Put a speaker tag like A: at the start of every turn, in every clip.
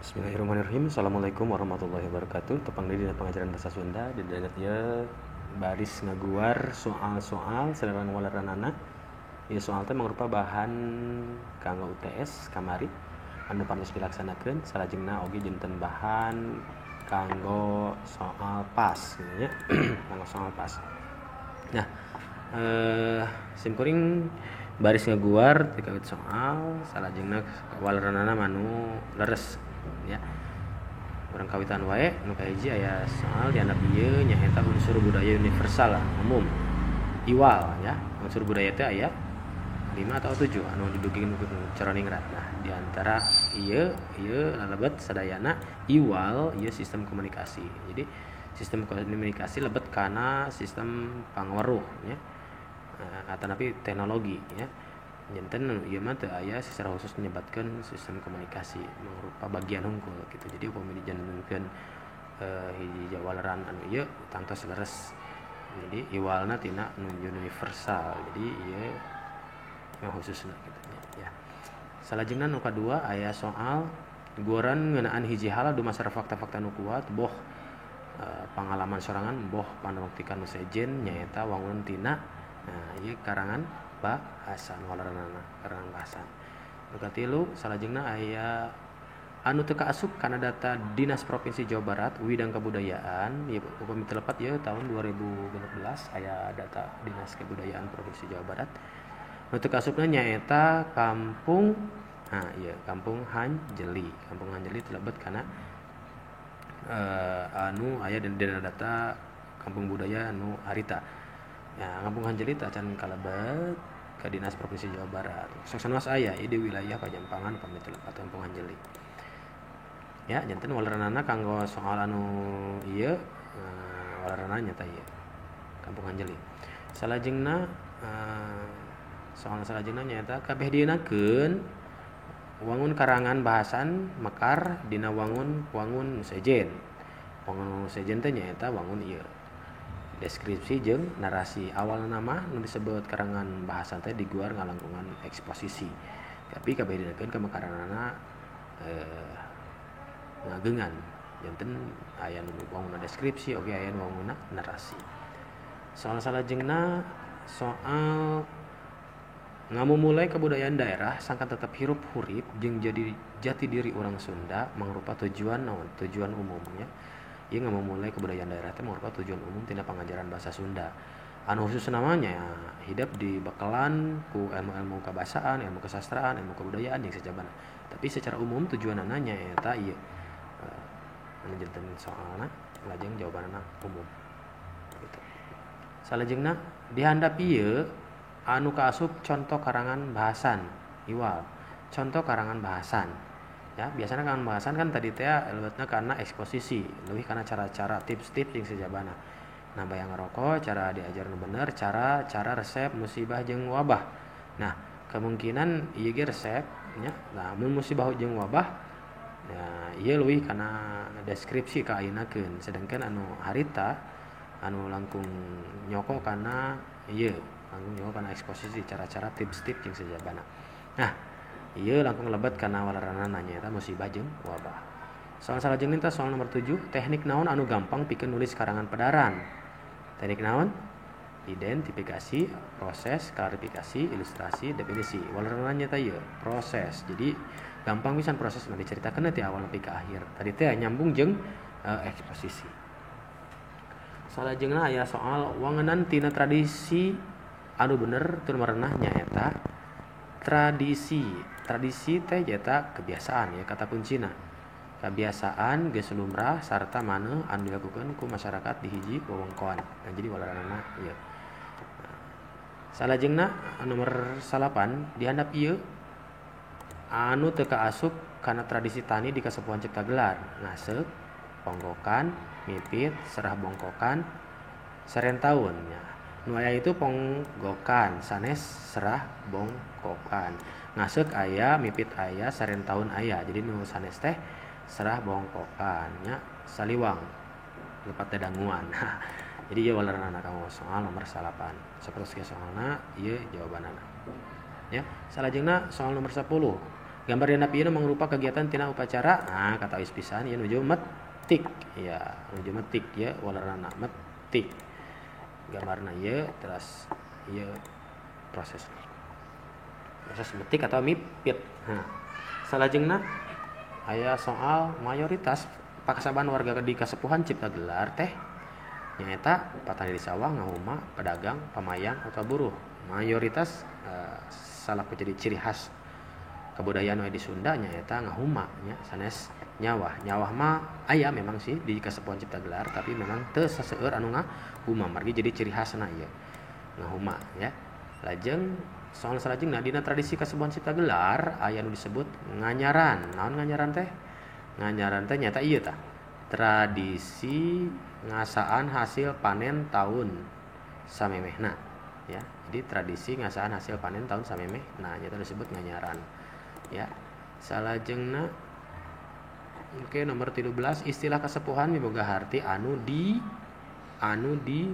A: Bismillahirrahmanirrahim. Assalamualaikum warahmatullahi wabarakatuh. Tepang di pengajaran bahasa Sunda di dia baris ngaguar soal-soal sederhana walaranana. Ya soal teh mangrupa bahan kanggo UTS kamari anu panos dilaksanakeun salajengna oge janten bahan kanggo soal pas gitu nya. Kanggo soal pas. Nah, simkuring baris ngaguar dikawit soal salajengna walaranana manu leres ya kurang kawitan wae nu kahiji aya soal dianggap ieu nyaeta unsur budaya universal umum iwal ya unsur budaya teh aya 5 atau 7 anu didugikeun ku cara ningrat. Nah di antara ieu lebet sadayana iwal ieu sistem komunikasi. Jadi sistem komunikasi lebet kana sistem pangweruh ya atanapi teknologi ya janten ieu mah teu aya secara khusus menyebatkeun sistem komunikasi mangrupa bagian hungkul gitu. Jadi upami dijantenkeun hiji jawalaran anu ieu tangtos leres. Jadi iwalna tina nu universal. Jadi ieu mah khususna gitu ya. Salajengna nu kadua aya soal gueuran ngeunaan hiji hal dumasar fakta-fakta nu kuat boh pangalaman sorangan boh panuktikan nu sejen nyaeta wangun tina ieu karangan bahasan walaranana karangan bahasan. Nu katilu salajengna aya anu teu kaasup kana data Dinas Provinsi Jawa Barat Bidang Kebudayaan ieu upami telepat ya tahun 2016 aya data Dinas Kebudayaan Provinsi Jawa Barat. Nu teu kaasupna nyaeta kampung Kampung Hanjeli. Kampung Hanjeli telebet kana anu aya dina data kampung budaya anu harita. Ya, Kampung Hanjeli teh acan kalebet ke Dinas Provinsi Jawa Barat. Saksanaos aya di wilayah Pajampangan upami telepat Kampung Hanjeli. Ya, janten walaranana kanggo soal anu ieu walaranana nyata ieu. Kampung Hanjeli. Salajengna soal salajengna nyaeta kabeh dienakeun wangun karangan bahasan mekar dina wangun sejen. Wangun sejen teh nyaeta wangun ieu. Deskripsi jeung narasi awal nama nu disebut karangan bahasan teh diguar ngalangkungan eksposisi. Tapi kabeh dinakeun ka mekaranana ngageungan. Janten aya nu wangunna deskripsi oge aya nu wangunna narasi. Soal salajengna soal ngamumulai kebudayaan daerah sangkan tetap hirup hurip jeung jadi jati diri orang Sunda mangrupa tujuan umumnya. Ieu ngamumulai kebudayaan daerah teh mangrupa tujuan umum tina pangajaran bahasa Sunda. Anu khusus namanya hidup di bekalan ku ilmu-ilmu kabahasaan, ilmu kesastraan, ilmu kebudayaan jeung sajabana. Tapi secara umum tujuanna nyaeta ieu. Anu janten soalna lajeng jawabanna umum. Gitu. Salajengna dihandap ieu anu kaasup contoh karangan bahasan iwal. Contoh karangan bahasan. Ya, biasanya karangan bahasan kan tadi teh lebetna karena eksposisi, leuwih kana cara-cara tips-tips jeung sajabana. Nah, bayang ngaroko, cara diajar nu bener, cara resep musibah jeung wabah. Nah, kemungkinan ieu ge resep nya. Nah, mun musibah jeung wabah nah ieu leuwih kana deskripsi ka ayeunakeun. Sedengkeun anu harita anu langkung nyoko kana ieu kana eksposisi cara-cara tips-tips jeung sajabana. Nah, ieu langkung lebet kana walaranana nyaeta musibah jeung wabah. Soal salajengna teh soal nomor 7, teknik naon anu gampang pikeun nulis karangan padaran. Teknik naon? Identifikasi, proses, klarifikasi, ilustrasi, definisi. Walaranana nyaeta ieu proses. Jadi gampang pisan proses mah diceritakeun ti awal nepi ka akhir. Tadi teh nyambung jeung eksposisi. Salajengna aya soal wangunan tina tradisi anu bener tur marenah nyaeta tradisi. Tradisi teh nyaeta kebiasaan ya kata kuncina. Kebiasaan geus lumrah sarta maneh anu dilakukeun ku masyarakat di hiji wewengkon. Nah, jadi walaranana ieu. Salajengna nomor 8 dihandap ieu anu teu kaasup kana tradisi tani di kasepuhan cipta gelar. Ngaseuk, ponggokan, mipit, serah bongkokan, serentaun nya. Nu aya itu ponggokan, sanes serah bongkokan. Ngaseuk aya, mipit aya, sarentaun aya. Jadi nu sanes teh serah bongkokan nya saliwang. Lepat dadanguan. Jadi ieu walaranana kanggo soal nomor 8. Sapertos soalna ieu jawabanana. Ya, salajengna soal nomor 10. Gambar dina pieun mangrupa kegiatan tina upacara. Nah, kata wis pisan ieu nuju metik. Ya, nuju metik ya walerana metik. Gambarna ieu terus ieu proses metik atau mipit. Nah, salajengna aya soal mayoritas pakasaban warga di kasepuhan cipta gelar teh nyaeta petani di sawah, ngahuma, pedagang, pamayang, atau buruh. Mayoritas salah jadi ciri khas kebudayaan di Sunda nyaeta ngahuma nya sanes nyawah mah aya memang sih di kasepuhan cipta gelar tapi memang teu saseueur anu ngahuma margi jadi ciri khasna ieu ngahuma ya. Lajeng soal salajengna dina tradisi kasepuhan cipta gelar aya nu disebut nganyaran. Naon nganyaran teh? Nganyaran teh nyata ieu tah tradisi ngasaan hasil panen tahun samemehna ya. Jadi tradisi ngasaan hasil panen tahun samemeh nah nyata disebut nganyaran ya. Salajengna nomor 13 istilah kasepuhan miboga harti anu di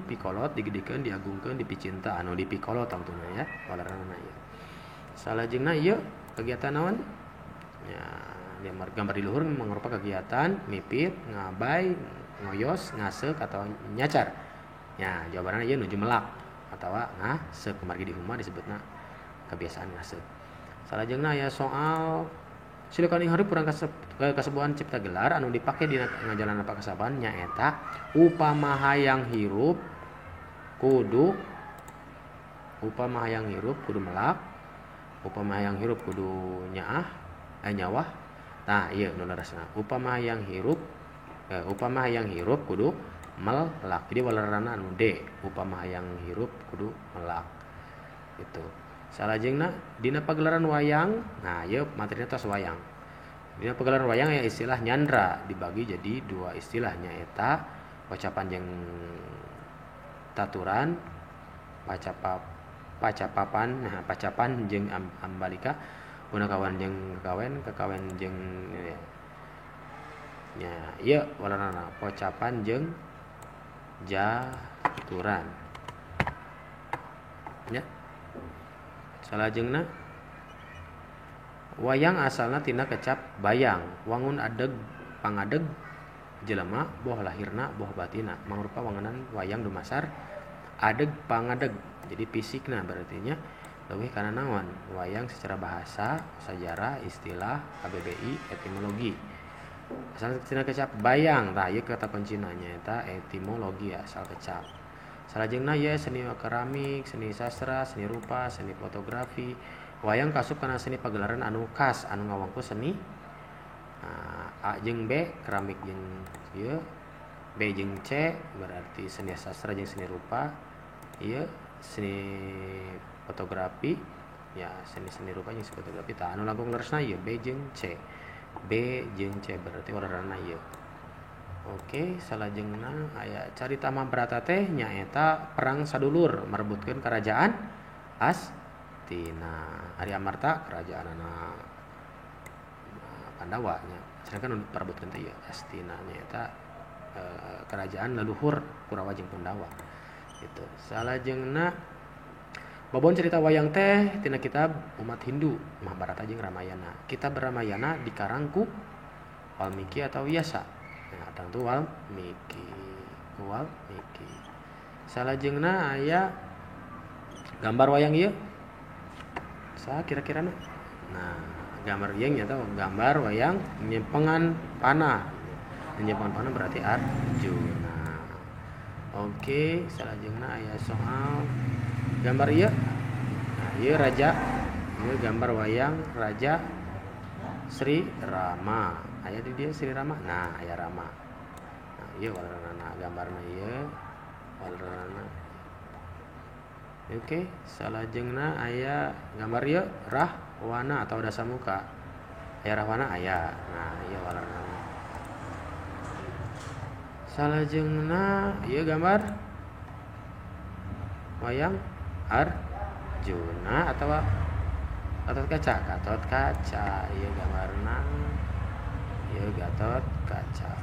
A: pikolot digedikeun diagungkeun dipicinta anu di pikolot tangtuna ya walerana ieu. Salajengna ieu kegiatan naon ya gambar di luhur mangrupa kegiatan mipit, ngabay, ngoyos, ngaseuk atau nyacar. Ya, jawabanna ieu nuju melak atawa ngaseuk margi di huma disebutna kebiasaan ngaseuk. Salajengna aya soal silakan hareup urang kasepuhan cipta gelar anu dipake dina ngajalanna pakasaban nyaeta upama hayang hirup kudu melak, upama hayang hirup kudu nyawah. Nah, ieu nu leresna. Upama hayang hirup kudu melak. Jadi walerana anu D, upama hayang hirup kudu melak. Gitu. Salajengna dina pagelaran wayang, nah ieu materina tos wayang. Dina pagelaran wayang ya istilah nyandra dibagi jadi dua istilah nyaeta pacapan jeung taturan, pacapapan, nah pacapan jeung ambalika, punakawan jeung kekawen jeung nya ieu walerana pocapan jeung jaturan. Ya. Salajengna wayang asalna tina kecap bayang, wangun adeg pangadeg jelema boh lahirna boh batina. Mangrupa wangunan wayang dumasar adeg pangadeg. Jadi fisikna berarti nya leuwih kana naon? Wayang secara bahasa, sejarah, istilah, KBBI, etimologi. Asal tina kecap bayang, tah ieu kata kuncina nyaeta etimologi asal kecap. Salajengna ye seni keramik, seni sastra, seni rupa, seni fotografi. Wayang kasup kana seni pagelaran anu khas anu ngawangku seni A jeung B keramik jeung ieu, B jeung C berarti seni sastra jeung seni rupa, ieu seni fotografi ya seni rupa jeung fotografi tah anu langkung leresna ieu B jeung C. B jeung C berarti walerana ieu. Oke, salajengna aya carita Mahabharata teh nyaeta perang sadulur merebutkeun kerajaan Astina. Ari Amarta kerajaanna Pandawa nya. Sedangkan perebutkeun teh ieu Astina nyaeta kerajaan leluhur Kurawa jeung Pandawa. Gitu. Salajengna babon cerita wayang teh tina kitab umat Hindu Mahabharata jeung Ramayana. Kitab Ramayana dikarang ku Walmiki atau Vyasa. Nah, tang tu Walmiki. Salajengna aya gambar wayang ieu. Saha kira-kirana? Nah, gambar ieu nya gambar wayang nyempengan panah. Nyempengan panah berarti Arjuna. Oke, salajengna aya soal gambar ieu. Nah, ieu raja. Ieu gambar wayang Raja Sri Rama. Aya di dia Sri Rama. Nah, aya Rama. Nah, ieu walerana gambarna ieu walerana. Oke, salajengna aya gambar ieu Rahwana atau Dasamuka. Aya Rahwana aya. Nah, ieu walerana. Salajengna ieu gambar wayang Arjuna atau Gatot Kaca. Ieu gambarna ieu Gatot Kaca.